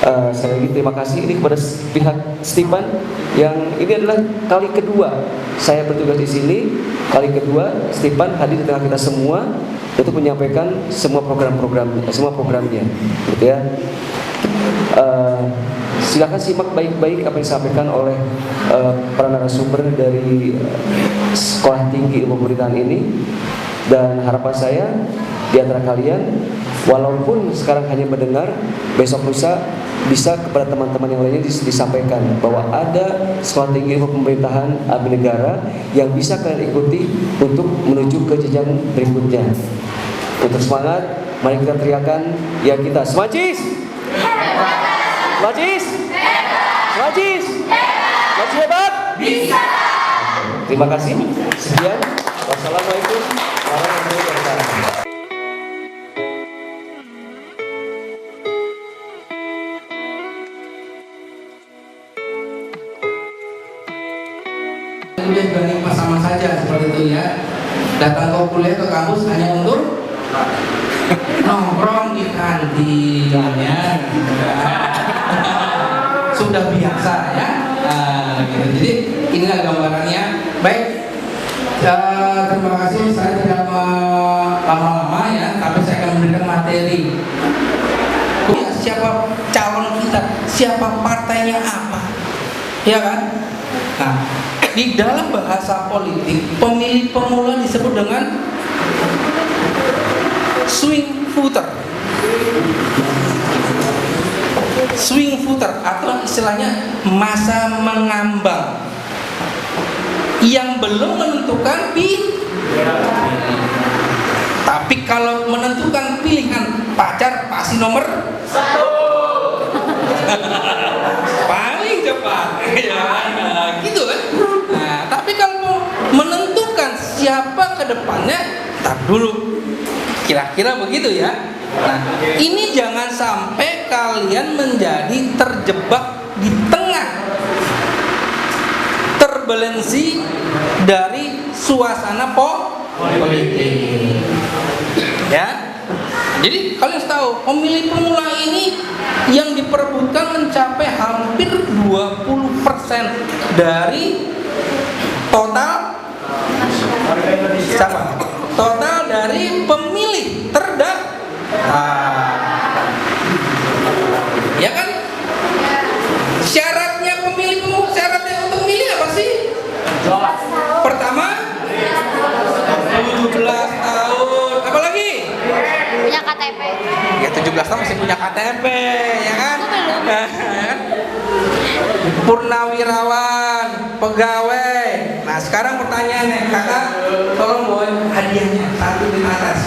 Sekali lagi terima kasih ini kepada pihak Stipan yang ini adalah kali kedua saya bertugas di sini. Kali kedua Stipan hadir di tengah kita semua untuk menyampaikan semua programnya, gitu ya. Silakan simak baik-baik apa yang disampaikan oleh para narasumber dari Sekolah Tinggi Ilmu Pemerintahan ini. Dan harapan saya di antara kalian, walaupun sekarang hanya mendengar, besok lusa bisa kepada teman-teman yang lainnya disampaikan bahwa ada Sekolah Tinggi Ilmu Pemerintahan Abdi Negara yang bisa kalian ikuti untuk menuju ke jenjang berikutnya. Untuk semangat, mari kita teriakan ya kita Semajis! Semajis! Semajis! Semajis hebat! Bisa! Terima kasih. Sekian. Wassalamualaikum warahmatullahi wabarakatuh. Kuliah berani sama saja seperti itu ya. Datang ke kuliah ke kampus hanya untuk nongkrong di kantin ya. Sudah biasa ya. Gitu. Jadi inilah gambarannya. Baik, terima kasih. Saya tidak lama-lama ya, tapi saya akan memberikan materi. Siapa calon kita, siapa partainya apa, ya kan? Nah, di dalam bahasa politik, pemilih pemula disebut dengan swing voter. Swing voter atau istilahnya masa mengambang yang belum menentukan pilihan. Tapi kalau menentukan pilihan pacar pasti nomor 1. Paling cepat ya, gitu kan. Nah, tapi kalau menentukan siapa ke depannya, tar dulu. Kira-kira begitu ya. Nah, ini jangan sampai kalian menjadi terjebak di tengah turbulensi dari suasana politik. Ya. Jadi kalian harus tahu, pemilih pemula ini yang diperebutkan mencapai hampir 20% dari total siapa? Total dari pemilih ya kan? Syaratnya pemilih pemula, syaratnya untuk memilih apa sih? Pertama 17 tahun, apa lagi? Punya KTP. Ya 17 tahun masih punya KTP, ya kan? Purnawirawan, pegawai. Nah sekarang pertanyaannya, kakak, tolong bawa hadiahnya satu di atas.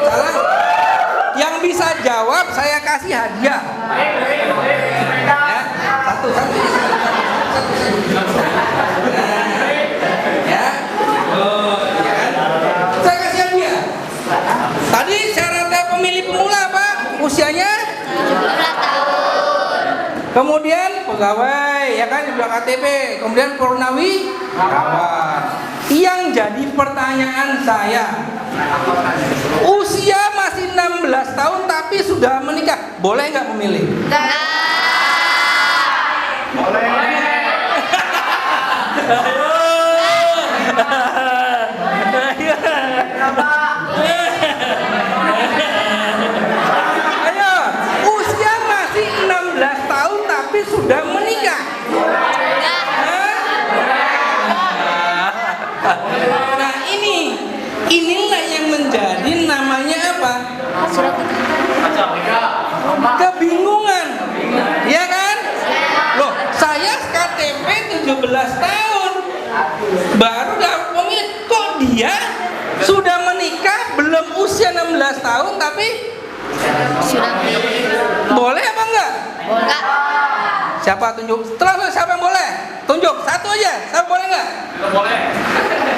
Salah? Yang bisa jawab saya kasih hadiah. Ya, satu. Ya. Saya kasih hadiah. Tadi syaratnya pemilih pemula apa? Usianya 17 tahun. Kemudian pegawai, ya kan, juga KTP. Kemudian purnawirawan. Yang jadi pertanyaan saya, usia masih 16 tahun tapi sudah menikah, boleh nggak memilih? Boleh. Ayo, usia masih 16 tahun tapi sudah menikah. Nah inilah yang menjadi namanya apa? Kebingungan, ya kan? Loh, saya KTP 17 tahun baru dapat pemilih, kok dia sudah menikah belum usia 16 tahun tapi Sudah boleh apa enggak? Boleh. Siapa tunjuk? Setelah siapa yang boleh? Tunjuk satu aja. Siapa boleh enggak? Tidak boleh.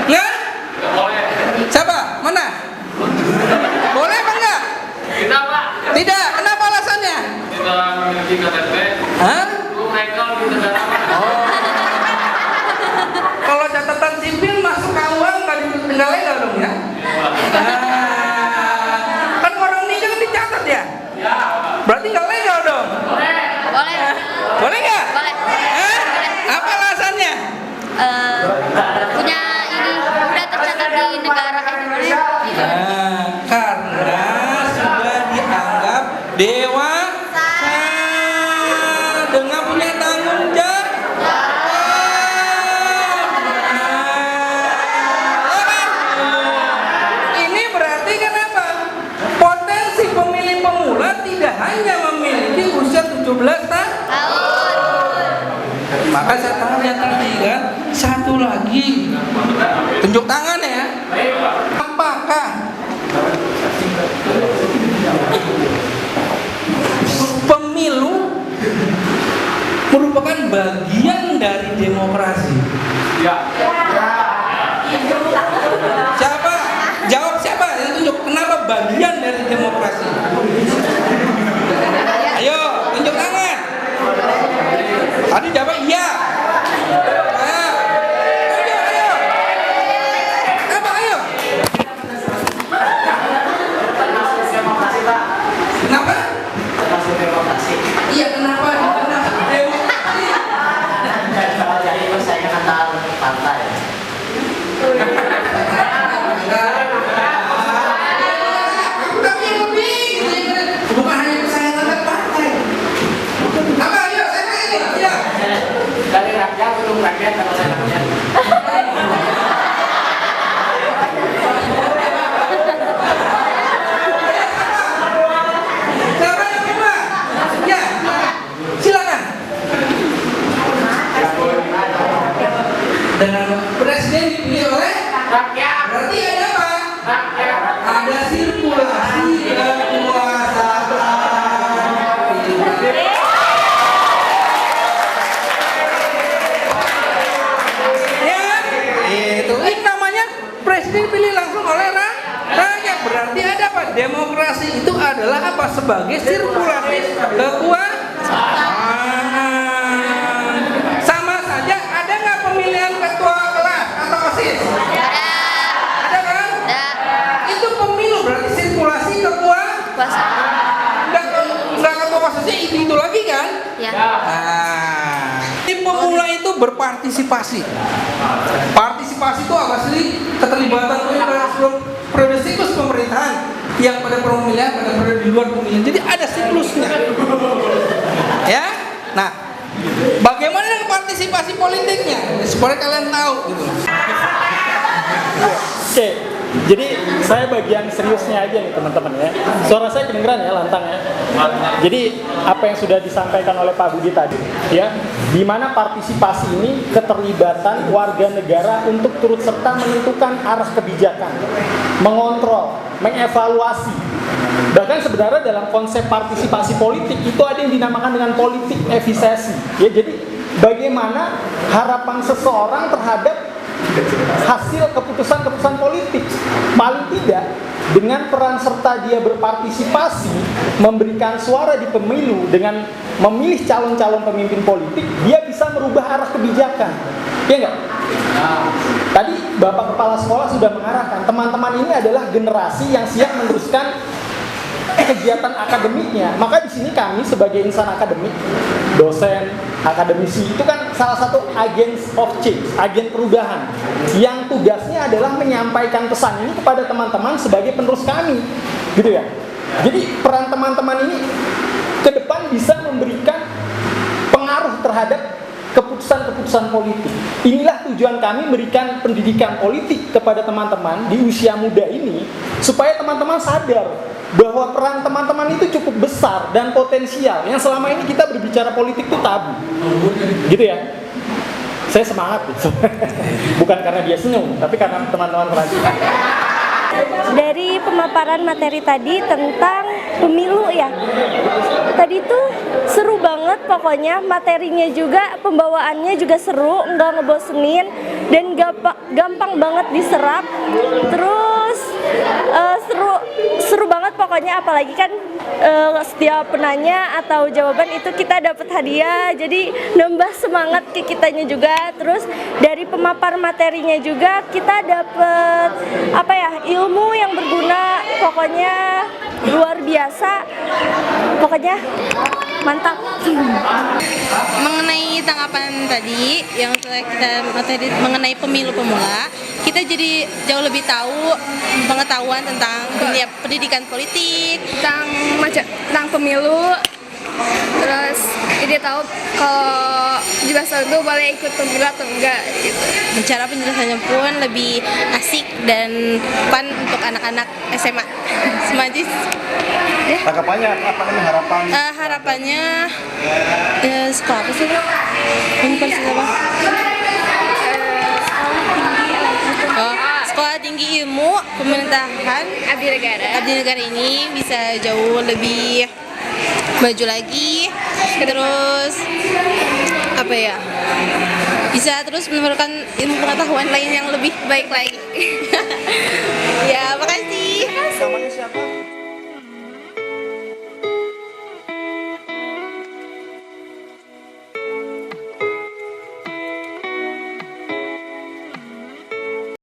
Nggak? Tidak boleh. Siapa? Mana? Boleh apa enggak? Tidak, Pak. Tidak. Kenapa alasannya? Kita memiliki KTP. Hah? Itu legal di negara mana? Oh. Kalau catatan sipil masuk KUA nggak legal dong ya? Kan orang nikah kan dicatat ya? Ya. Berarti nggak legal dong? Boleh. Boleh. Boleh nggak? Boleh. Hah? Apa alasannya? Punya ini udah tercatat di negara kayak gimana ya? Gitu. Karena sudah dianggap dewasa dengan punya tanggung jawab. Ini berarti kenapa? Potensi pemilih pemula tidak hanya memiliki usia 17 tahun. Maka saya tanya tadi kan, satu lagi, tunjuk tangan ya. Apakah pemilu merupakan bagian dari demokrasi? Ya. Siapa? Jawab siapa? Yang tunjuk. Kenapa bagian dari demokrasi? Ayo, tunjuk tangan. Tadi jawab iya. Ayo. Ayo. Apa ayo? Kenapa? Iya, kenapa? Demokrasi. Jadi persaingan antar partai. Tapi yang lebih, bukan hanya persaingan antar partai. Apa ayo? Saya tanya nih. Iya. Dari rakyat belum rakyat kalau saya rakyat. Siapa yang kedua? Ya, silakan. Dengan presiden dipilih oleh Rakyat. berarti ada apa? Rakyat. Ada sirkulasi kekuasaan. Ya, itu ini namanya presiden dipilih langsung oleh rakyat. Berarti ada apa? Demokrasi itu adalah apa? Sebagai sirkulasi kekuasaan. Sama saja, ada nggak pemilihan ketua kelas atau OSIS? Ada kan? Itu pemilu berarti sirkulasi kekuasaan. Nggak ketua OSISnya itu lagi kan? Ya. Nah, tim pemula itu berpartisipasi. Partisipasi itu apa sih? Keterlibatan periode siklus pemerintahan yang pada pemilihan, pada periode di luar pemilihan. Jadi ada siklusnya. Ya. Nah, bagaimana dengan partisipasi politiknya? Supaya kalian tahu gitu. Oke, jadi saya bagian seriusnya aja nih teman-teman ya. Suara saya kedengeran ya, lantang ya. Jadi apa yang sudah disampaikan oleh Pak Budi tadi ya, di mana partisipasi ini keterlibatan warga negara untuk turut serta menentukan arah kebijakan, mengontrol, mengevaluasi. Bahkan sebenarnya dalam konsep partisipasi politik itu ada yang dinamakan dengan politik efisiensi. Ya, jadi bagaimana harapan seseorang terhadap hasil keputusan-keputusan politik. Paling tidak dengan peran serta dia berpartisipasi, memberikan suara di pemilu dengan memilih calon-calon pemimpin politik, dia bisa merubah arah kebijakan. Ya enggak? Tadi Bapak Kepala Sekolah sudah mengarahkan, teman-teman ini adalah generasi yang siap meneruskan kegiatan akademiknya. Maka di sini kami sebagai insan akademik, dosen, akademisi itu kan salah satu agents of change, agen perubahan yang tugasnya adalah menyampaikan pesan ini kepada teman-teman sebagai penerus kami, gitu ya. Jadi peran teman-teman ini ke depan bisa memberikan pengaruh terhadap keputusan-keputusan politik. Inilah tujuan kami memberikan pendidikan politik kepada teman-teman di usia muda ini, supaya teman-teman sadar bahwa peran teman-teman itu cukup besar dan potensial. Yang selama ini kita berbicara politik itu tabu, gitu ya. Saya semangat gitu. Bukan karena dia senyum, tapi karena teman-teman perhatian. Dari pemaparan materi tadi tentang pemilu ya, tadi tuh seru banget pokoknya, materinya juga, pembawaannya juga seru, nggak ngebosenin dan gampang banget diserap. Terus seru banget pokoknya, apalagi kan setiap penanya atau jawaban itu kita dapat hadiah, jadi nambah semangat ke kitanya juga. Terus dari pemapar materinya juga kita dapat apa ya, ilmu yang berguna pokoknya. luar biasa. Pokoknya mantap. Mengenai tanggapan tadi yang setelah kita materi mengenai pemilu pemula, kita jadi jauh lebih tahu pengetahuan tentang dunia pendidikan politik, tentang pemilu. Terus jadi tahu kalau 17 tahun itu boleh ikut pemilu atau enggak gitu. cara penjelasannya pun lebih asik dan fun untuk anak-anak SMA. Semajis. Tanggapannya apa nih harapan? Harapannya sekolah apa sih? Universitas apa? Sekolah Tinggi Ilmu Pemerintahan Abdi Negara ini bisa jauh lebih maju lagi, terus apa ya, bisa terus menemukan ilmu pengetahuan lain yang lebih baik lagi. Ya, makasih. Namanya siapa?